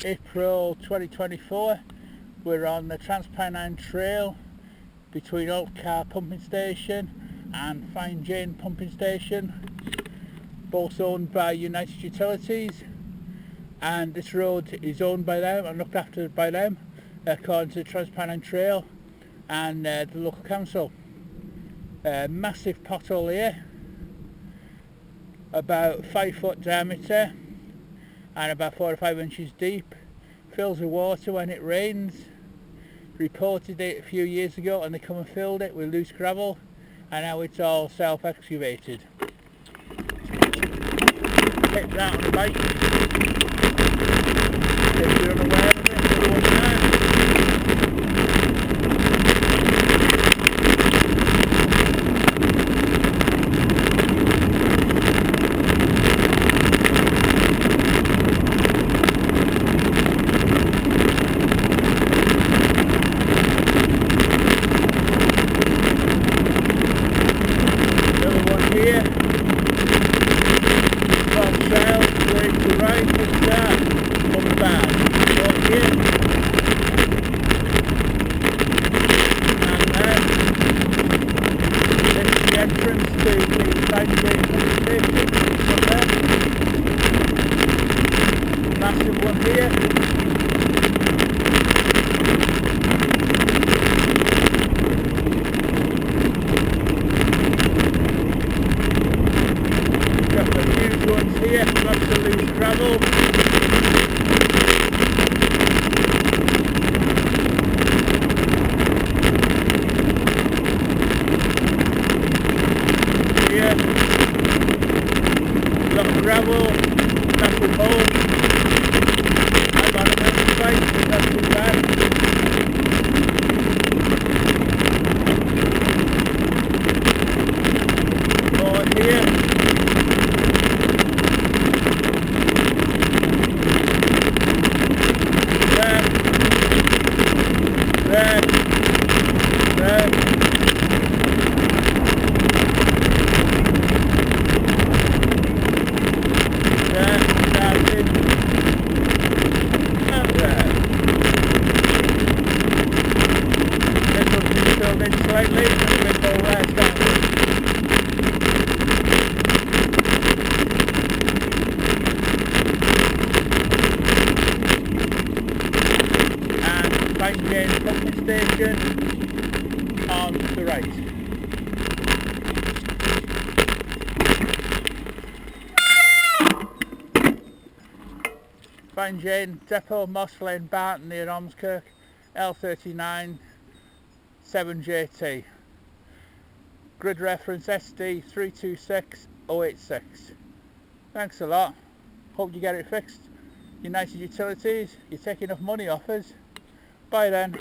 April 2024. We're on the TRANS Pennine Trail between Old Car Pumping Station and Fine Jane Pumping Station, both owned by United Utilities, and this road is owned by them and looked after by them according to the TRANS Pennine Trail and the local council. Massive pothole here, about 5 foot diameter and about 4 to 5 inches deep, fills with water when it rains. Reported it a few years ago and they come and filled it with loose gravel, and now it's all self-excavated. Hit that on the bike if you're unaware of it. Another one there. Here, from south, way to right, just that, on the back, up here, and then, this is the entrance to the Fine Jane Pumping Station, from there, massive one here. Ones here, lots of loose gravel. Here, lot of gravel, massive hole. I'm on a mountain bike, so not too bad. More here. Slightly, a bit more rest and Fine Jane Pumping Station on the right. Fine Jane Depot, Moss Lane, Barton near Ormskirk, L39 7JT. Grid reference SD 326086. Thanks a lot. Hope you get it fixed. United Utilities, you take enough money off us. Bye then.